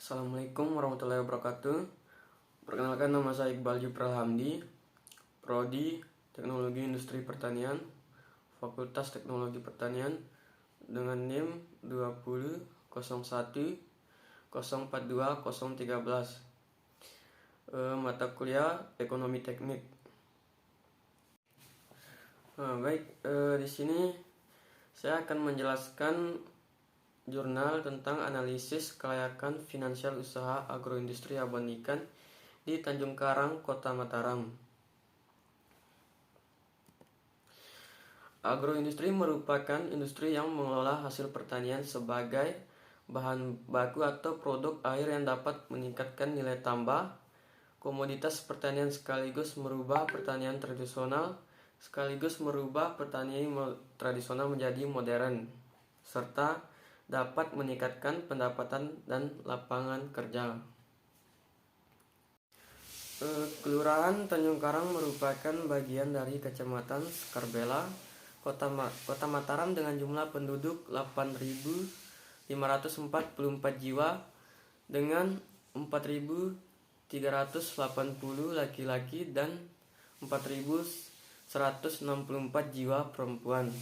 Assalamualaikum warahmatullahi wabarakatuh. Perkenalkan, nama saya Iqbal Juprel Hamdi, Prodi Teknologi Industri Pertanian, Fakultas Teknologi Pertanian, dengan NIM 20.01.042013. Mata kuliah Ekonomi Teknik. Di sini saya akan menjelaskan jurnal tentang analisis kelayakan finansial usaha agroindustri abon ikan di Tanjung Karang, Kota Mataram. Agroindustri merupakan industri yang mengelola hasil pertanian sebagai bahan baku atau produk akhir yang dapat meningkatkan nilai tambah komoditas pertanian sekaligus merubah pertanian tradisional menjadi modern, serta dapat meningkatkan pendapatan dan lapangan kerja. Kelurahan Tanjung Karang merupakan bagian dari Kecamatan Skarbela, Kota Mataram dengan jumlah penduduk 8.544 jiwa dengan 4.380 laki-laki dan 4.164 jiwa perempuan.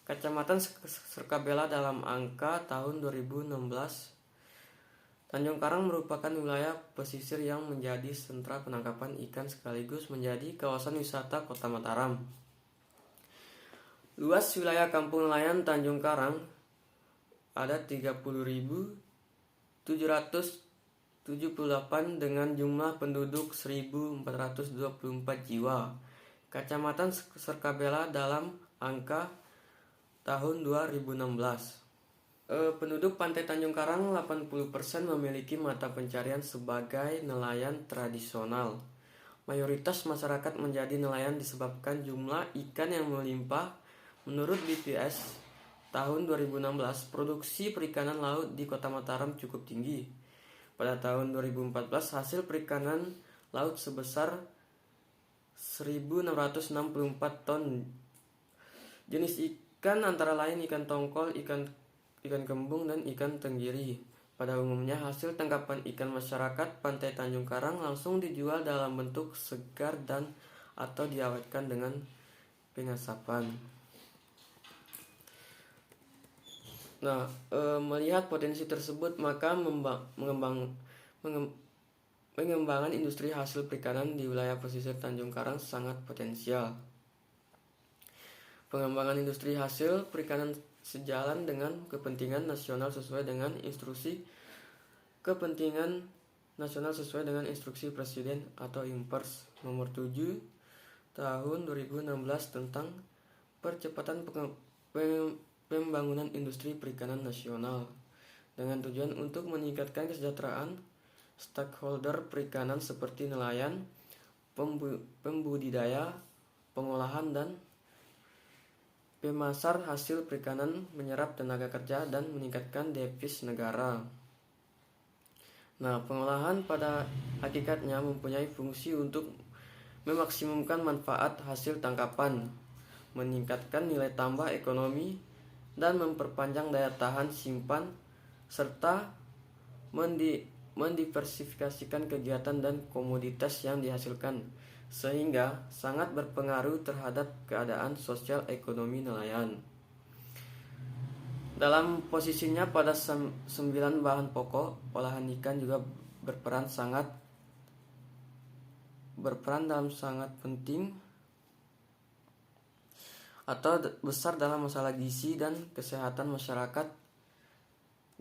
Kecamatan Skarbela dalam angka tahun 2016. Tanjung Karang merupakan wilayah pesisir yang menjadi sentra penangkapan ikan sekaligus menjadi kawasan wisata Kota Mataram. Luas wilayah kampung nelayan Tanjung Karang ada 30.778 dengan jumlah penduduk 1.424 jiwa. Kecamatan Skarbela dalam angka tahun 2016. Penduduk pantai Tanjung Karang 80% memiliki mata pencarian sebagai nelayan tradisional. Mayoritas masyarakat menjadi nelayan disebabkan jumlah ikan yang melimpah. Menurut BPS tahun 2016, produksi perikanan laut di Kota Mataram cukup tinggi. Pada tahun 2014, hasil perikanan laut sebesar 1.664 ton. Jenis ikan antara lain ikan tongkol, ikan kembung, dan ikan tenggiri. Pada umumnya hasil tangkapan ikan masyarakat pantai Tanjung Karang langsung dijual dalam bentuk segar dan atau diawetkan dengan pengasapan. Melihat potensi tersebut, maka pengembangan industri hasil perikanan di wilayah pesisir Tanjung Karang sangat potensial. Pengembangan industri hasil perikanan sejalan dengan kepentingan nasional sesuai dengan instruksi Presiden atau Impers nomor 7 tahun 2016 tentang percepatan pembangunan industri perikanan nasional dengan tujuan untuk meningkatkan kesejahteraan stakeholder perikanan seperti nelayan, pembudidaya, pengolahan, dan pemasar hasil perikanan, menyerap tenaga kerja dan meningkatkan devis negara. Pengolahan pada hakikatnya mempunyai fungsi untuk memaksimumkan manfaat hasil tangkapan, meningkatkan nilai tambah ekonomi, dan memperpanjang daya tahan simpan, serta mendiversifikasikan kegiatan dan komoditas yang dihasilkan, sehingga sangat berpengaruh terhadap keadaan sosial ekonomi nelayan. Dalam posisinya pada 9 bahan pokok, olahan ikan juga berperan dalam sangat penting atau besar dalam masalah gizi dan kesehatan masyarakat,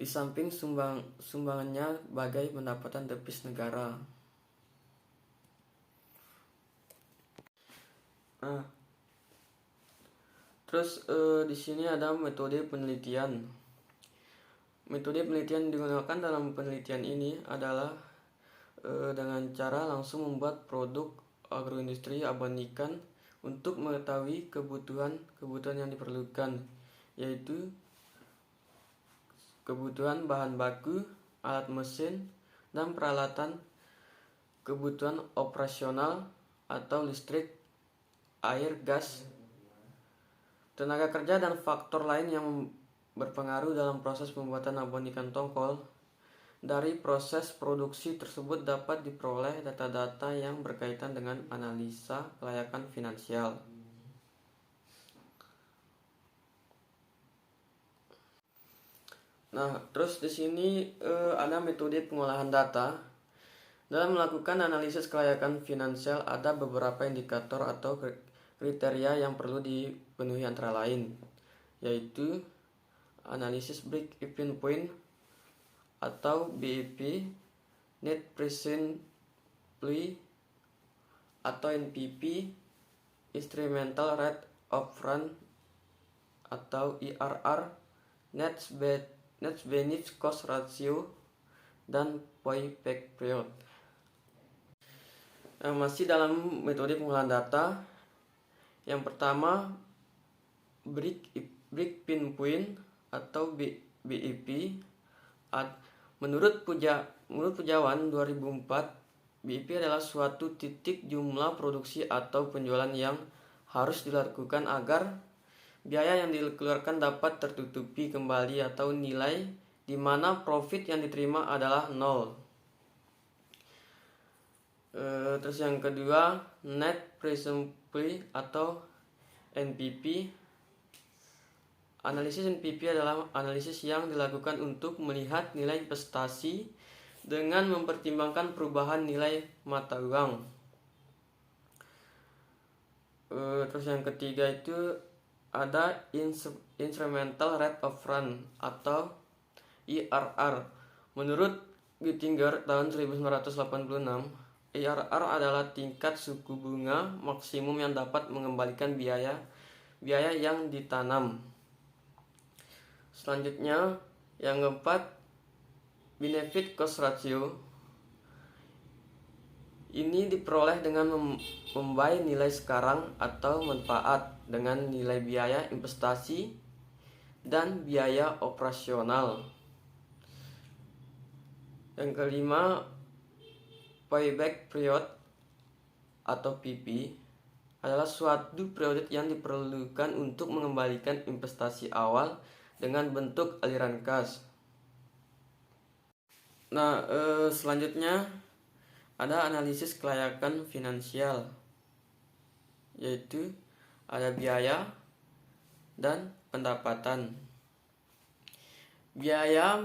di samping sumbangannya bagai pendapatan devis negara. Di sini ada metode penelitian. Metode penelitian digunakan dalam penelitian ini adalah dengan cara langsung membuat produk agroindustri abon ikan untuk mengetahui kebutuhan yang diperlukan, yaitu kebutuhan bahan baku, alat mesin, dan peralatan, kebutuhan operasional atau listrik, air, gas, tenaga kerja, dan faktor lain yang berpengaruh dalam proses pembuatan abon ikan tongkol. Dari proses produksi tersebut dapat diperoleh data-data yang berkaitan dengan analisa kelayakan finansial. Nah, terus di sini ada metode pengolahan data. Dalam melakukan analisis kelayakan finansial ada beberapa indikator atau kriteria yang perlu dipenuhi antara lain, yaitu analisis break-even point atau BEP, net present value atau NPV, instrumental rate of return atau IRR, net benefit cost ratio, dan payback period. Masih dalam metode pengolahan data, yang pertama break-even point atau BEP. Menurut Pujawan 2004, BEP adalah suatu titik jumlah produksi atau penjualan yang harus dilakukan agar biaya yang dikeluarkan dapat tertutupi kembali, atau nilai di mana profit yang diterima adalah nol. Terus yang kedua, net present value atau NPV. Analisis NPV adalah analisis yang dilakukan untuk melihat nilai investasi dengan mempertimbangkan perubahan nilai mata uang. Terus yang ketiga itu ada instrumental rate of return atau IRR. Menurut Gittinger tahun 1986, IRR adalah tingkat suku bunga maksimum yang dapat mengembalikan biaya yang ditanam. Selanjutnya, yang keempat, benefit cost ratio. Ini diperoleh dengan membuy nilai sekarang atau manfaat dengan nilai biaya investasi dan biaya operasional. Yang kelima, payback period atau PP adalah suatu periode yang diperlukan untuk mengembalikan investasi awal dengan bentuk aliran kas. Nah, selanjutnya ada analisis kelayakan finansial, yaitu ada biaya dan pendapatan. Biaya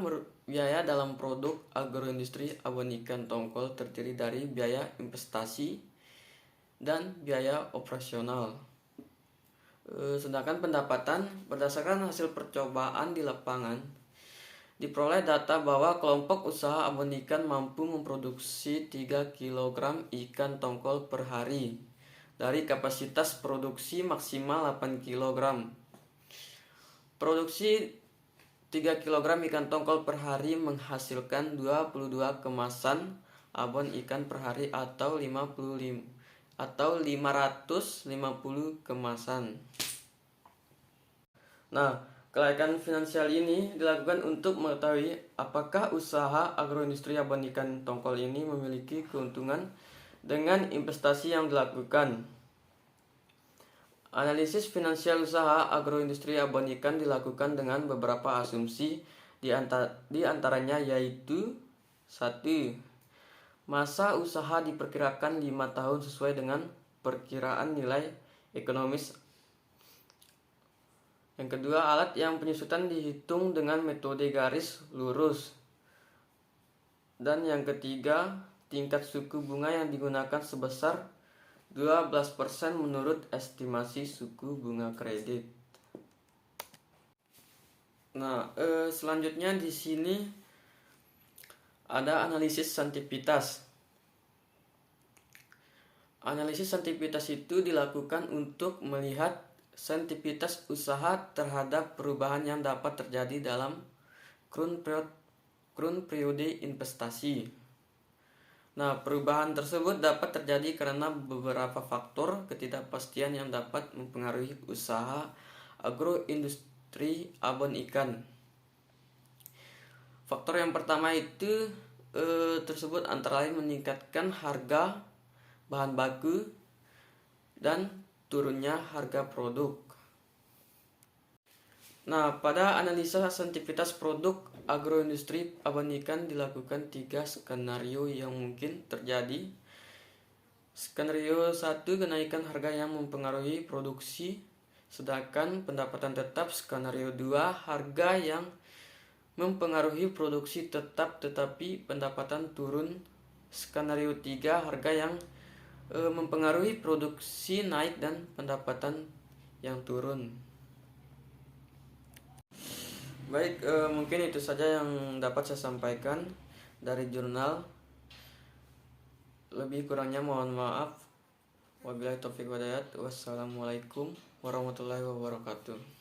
dalam produk agroindustri abon ikan tongkol terdiri dari biaya investasi dan biaya operasional. Sedangkan pendapatan berdasarkan hasil percobaan di lapangan, diperoleh data bahwa kelompok usaha abon ikan mampu memproduksi 3 kg ikan tongkol per hari dari kapasitas produksi maksimal 8 kg. Produksi 3 kg ikan tongkol per hari menghasilkan 22 kemasan abon ikan per hari atau 550 kemasan. Nah, kelayakan finansial ini dilakukan untuk mengetahui apakah usaha agroindustri abon ikan tongkol ini memiliki keuntungan dengan investasi yang dilakukan. Analisis finansial usaha agroindustri abon ikan dilakukan dengan beberapa asumsi, di antaranya yaitu 1. Masa usaha diperkirakan 5 tahun sesuai dengan perkiraan nilai ekonomis. Yang kedua, alat yang penyusutan dihitung dengan metode garis lurus. Dan yang ketiga, tingkat suku bunga yang digunakan sebesar 12% menurut estimasi suku bunga kredit. Nah, selanjutnya di sini ada analisis saintifitas. Analisis saintifitas itu dilakukan untuk melihat saintifitas usaha terhadap perubahan yang dapat terjadi dalam kurun periode investasi. Nah, perubahan tersebut dapat terjadi karena beberapa faktor ketidakpastian yang dapat mempengaruhi usaha agroindustri abon ikan. Faktor yang pertama itu tersebut antara lain meningkatkan harga bahan baku dan turunnya harga produk. Nah, pada analisa saintifitas produk agroindustri abanikan dilakukan 3 skenario yang mungkin terjadi. Skenario 1, kenaikan harga yang mempengaruhi produksi, sedangkan pendapatan tetap. Skenario 2, harga yang mempengaruhi produksi tetap tetapi pendapatan turun. Skenario 3, harga yang mempengaruhi produksi naik dan pendapatan yang turun. Baik, mungkin itu saja yang dapat saya sampaikan dari jurnal. Lebih kurangnya mohon maaf. Wabillahi taufiq walhidayah. Wassalamualaikum warahmatullahi wabarakatuh.